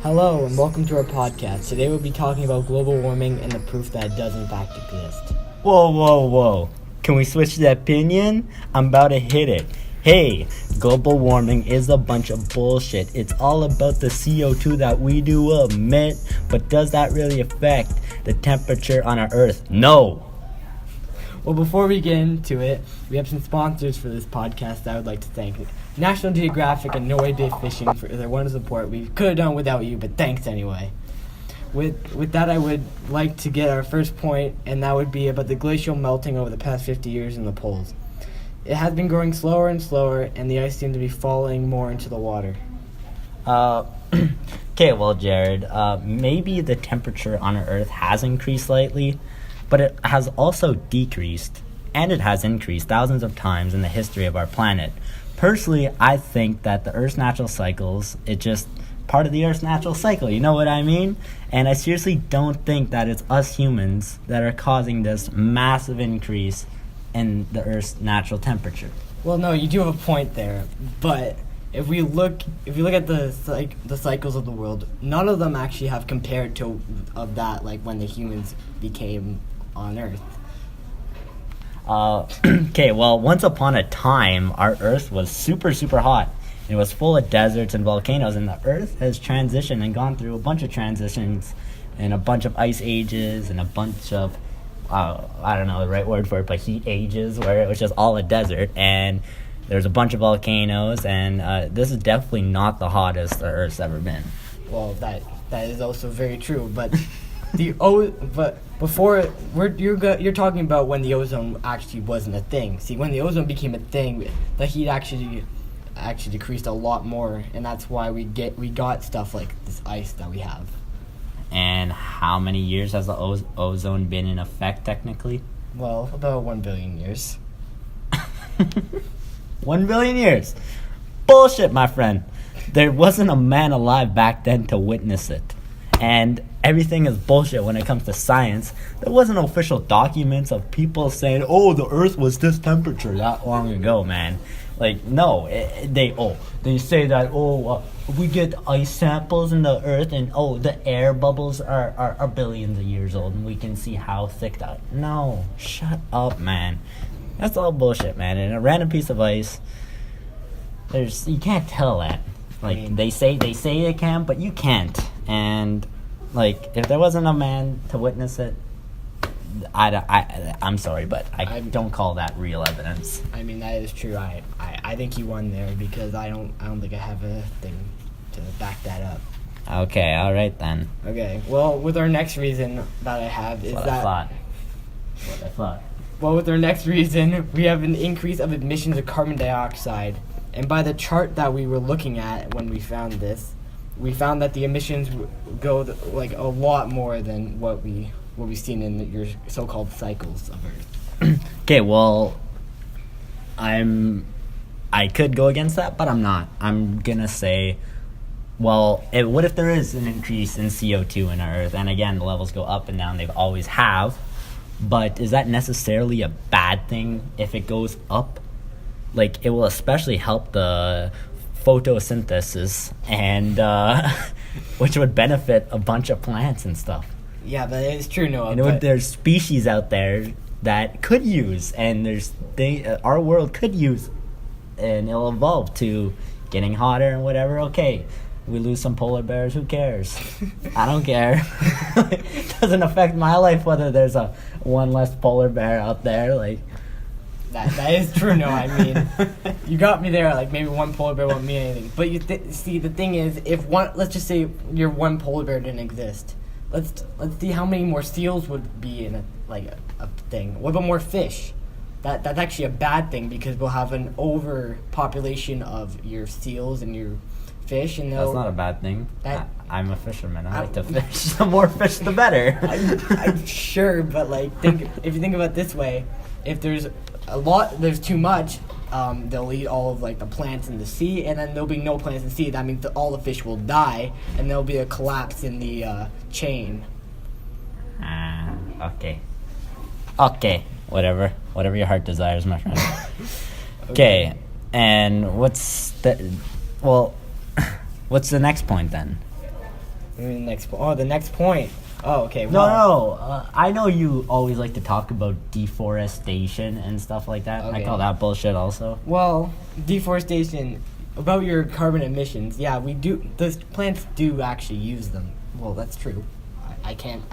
Hello and welcome to our podcast. Today we'll be talking about global warming and the proof that it does in fact exist. Whoa. Can we switch the opinion? I'm about to hit it. Hey, global warming is a bunch of bullshit. It's all about the CO2 that we do emit, but does that really affect the temperature on our Earth? No. Well, before we get into it, we have some sponsors for this podcast I would like to thank. National Geographic and Noa Jarod Fishing for their wonderful support. We could have done without you, but thanks anyway. With that, I would like to get our first point, and that would be about the glacial melting over the past 50 years in the poles. It has been growing slower and slower, and the ice seems to be falling more into the water. Okay, well, Jared, maybe the temperature on our Earth has increased slightly, but it has also decreased, and it has increased thousands of times in the history of our planet. Personally, I think that the Earth's natural cycles, it's just part of the Earth's natural cycle, you know what I mean? And I seriously don't think that it's us humans that are causing this massive increase in the Earth's natural temperature. Well, no, you do have a point there, but if we look at the cycles of the world, none of them actually have compared to of that, like when the humans became on Earth. Okay, well, once upon a time, our Earth was super hot. It was full of deserts and volcanoes, and the Earth has transitioned and gone through a bunch of transitions and a bunch of ice ages and a bunch of, I don't know the right word for it, but heat ages where it was just all a desert, and there's a bunch of volcanoes, and this is definitely not the hottest the Earth's ever been. Well, that is also very true, but you're talking about when the ozone actually wasn't a thing. See, when the ozone became a thing, the heat actually decreased a lot more, and that's why we got stuff like this ice that we have. And how many years has the ozone been in effect technically? Well, about 1 billion years. 1 billion years. Bullshit, my friend. There wasn't a man alive back then to witness it. And everything is bullshit when it comes to science. There wasn't official documents of people saying, oh, the Earth was this temperature that long ago, man. Like, no, they say that, we get ice samples in the Earth and, the air bubbles are billions of years old and we can see how thick that. No, shut up, man. That's all bullshit, man. And a random piece of ice, you can't tell that. Like, they say they can, but you can't. And, like, if there wasn't a man to witness it, I'm sorry, but I don't call that real evidence. I mean, that is true. I think you won there because I don't think I have a thing to back that up. Okay, all right then. Okay, well, with our next reason that I have is What I thought. Well, with our next reason, we have an increase of emissions of carbon dioxide. And by the chart that we were looking at when we found this, we found that the emissions go like a lot more than what we've seen in your so-called cycles of Earth. Okay, well, I could go against that, but I'm not. I'm gonna say, well, what if there is an increase in CO2 in our Earth? And again, the levels go up and down. They've always have. But is that necessarily a bad thing if it goes up? Like, it will especially help the photosynthesis, and which would benefit a bunch of plants and stuff. Yeah, that is true, Noah. And there's species out there that could use, and our world could use, and it'll evolve to getting hotter and whatever. Okay, we lose some polar bears, who cares? I don't care. It doesn't affect my life whether there's one less polar bear out there. Like, that is true. No, I mean, you got me there. Like, maybe one polar bear won't mean anything. But see, the thing is, let's just say your one polar bear didn't exist. Let's see how many more seals would be in a thing. What about more fish? That's actually a bad thing because we'll have an overpopulation of your seals and your fish, and that's not a bad thing. I'm a fisherman. I like to fish. The more fish, the better. I'm sure, but if you think about it this way, if there's too much, they'll eat all of the plants in the sea, and then there'll be no plants in the sea. That means that all the fish will die, and there'll be a collapse in the chain. Okay. Whatever your heart desires, my friend. Okay, and what's the next point then? The next point. Oh, the next point. Oh, okay. No. I know you always like to talk about deforestation and stuff like that. Okay. I call that bullshit also. Well, deforestation, about your carbon emissions, yeah, we do. The plants do actually use them. Well, that's true. I can't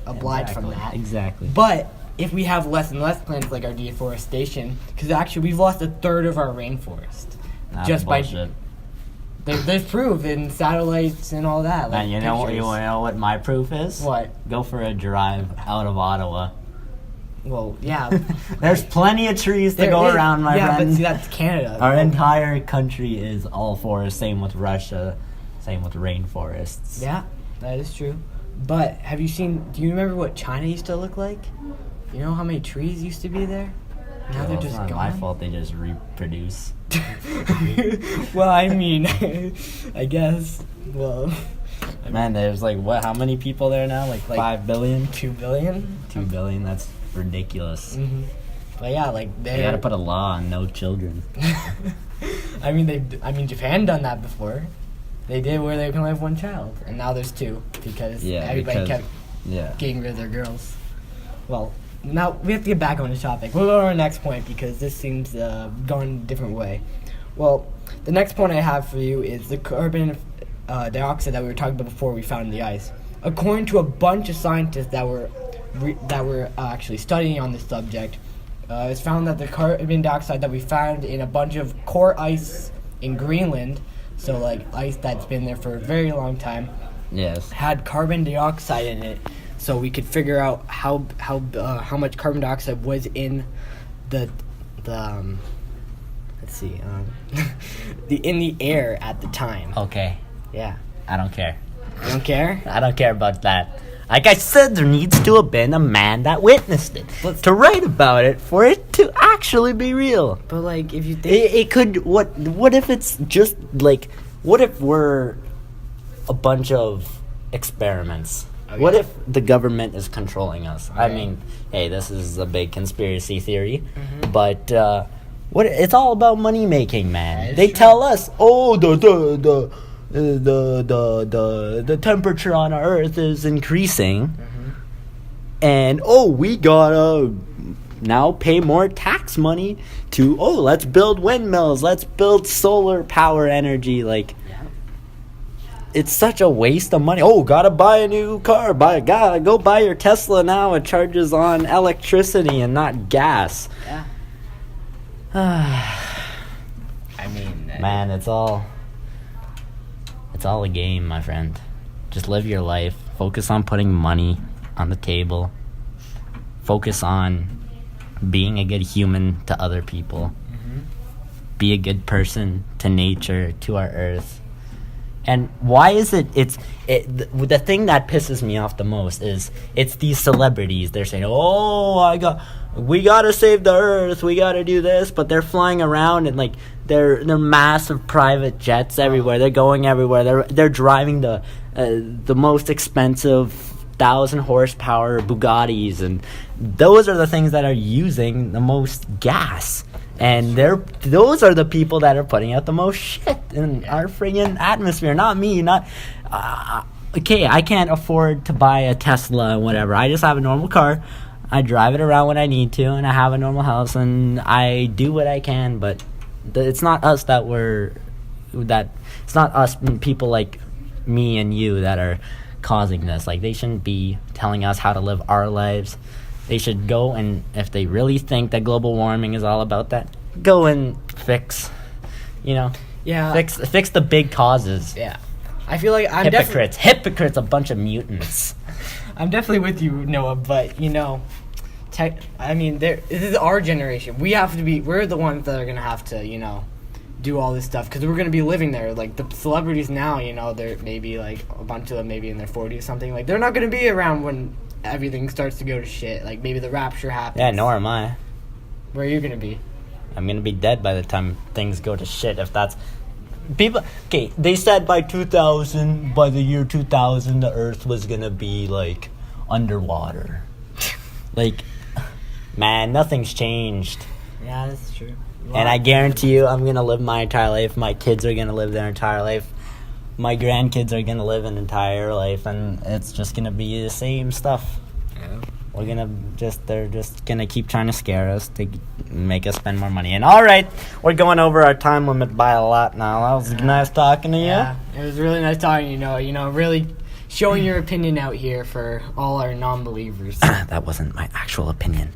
oblige from that. Exactly. But if we have less and less plants, like our deforestation, because actually we've lost a third of our rainforest just bullshit. There's proof in satellites and all that. Like And you want to know what my proof is? What? Go for a drive out of Ottawa. Well, yeah. There's plenty of trees to There go is- around, my yeah, friend. but see, that's Canada. Our entire country is all forest. Same with Russia. Same with rainforests. Yeah, that is true. But do you remember what China used to look like? You know how many trees used to be there? Now they're Well, just it's not gone. my fault. They just reproduce. Well, I mean, I guess. Well, Man, there's like what? How many people there now? Like 5 billion? 2 billion. 2 billion. That's ridiculous. Mm-hmm. But yeah, like They gotta put a law on no children. I mean, Japan done that before. They did where they can only have one child, and now there's two because everybody kept getting rid of their girls. Well, now we have to get back on the topic. We'll go to our next point because this seems going a different way. Well, the next point I have for you is the carbon dioxide that we were talking about before we found in the ice. According to a bunch of scientists that were actually studying on this subject, it's found that the carbon dioxide that we found in a bunch of core ice in Greenland, so like ice that's been there for a very long time, Yes. had carbon dioxide in it, so we could figure out how much carbon dioxide was in the in the air at the time. Okay. Yeah. I don't care. You don't care? I don't care about that. Like I said, there needs to have been a man that witnessed it Let's- to write about it for it to actually be real. But like, if you think It could. What if it's just like? What if we're a bunch of experiments? Okay. What if the government is controlling us? I Okay. mean, hey, this is a big conspiracy theory, but what? It's all about money making, man. That is They true. tell us, oh, the temperature on our Earth is increasing, and we gotta now pay more tax money to let's build windmills, let's build solar power energy. Like, it's such a waste of money. Gotta buy a new car. Gotta go buy your Tesla now. It charges on electricity and not gas. Yeah. I mean, Man, it's all a game, my friend. Just live your life. Focus on putting money on the table. Focus on being a good human to other people. Be a good person to nature, to our earth. And why is the thing that pisses me off the most is it's these celebrities. They're saying, we gotta save the earth, we gotta do this, but they're flying around and like they're massive private jets everywhere. They're going everywhere. They're driving the most expensive 1,000 horsepower Bugattis, and those are the things that are using the most gas. And those are the people that are putting out the most shit in our friggin' atmosphere. Not me. Okay, I can't afford to buy a Tesla and whatever. I just have a normal car. I drive it around when I need to, and I have a normal house, and I do what I can. But it's not us it's not us people like me and you that are causing this. Like, they shouldn't be telling us how to live our lives. They should go, and if they really think that global warming is all about that, go and fix the big causes. Yeah. I feel like I'm Hypocrites, a bunch of mutants. I'm definitely with you, Noah, but this is our generation. We're the ones that are going to have to, do all this stuff because we're going to be living there. Like, the celebrities now, they're maybe like a bunch of them maybe in their 40s or something. Like, they're not going to be around when everything starts to go to shit. Like, maybe the rapture happens. Yeah, nor am I. Where are you going to be? I'm going to be dead by the time things go to shit, if that's... People... Okay, they said by the year 2000, the Earth was going to be, like, underwater. Like, man, nothing's changed. Yeah, that's true. And I guarantee you, I'm going to live my entire life. My kids are going to live their entire life. my grandkids are gonna live an entire life, and it's just gonna be the same stuff. Yeah. They're just gonna keep trying to scare us to make us spend more money. And all right, we're going over our time limit by a lot now. That was nice talking to you. Yeah, it was really nice talking to you. You know, really showing your opinion out here for all our non-believers. That wasn't my actual opinion.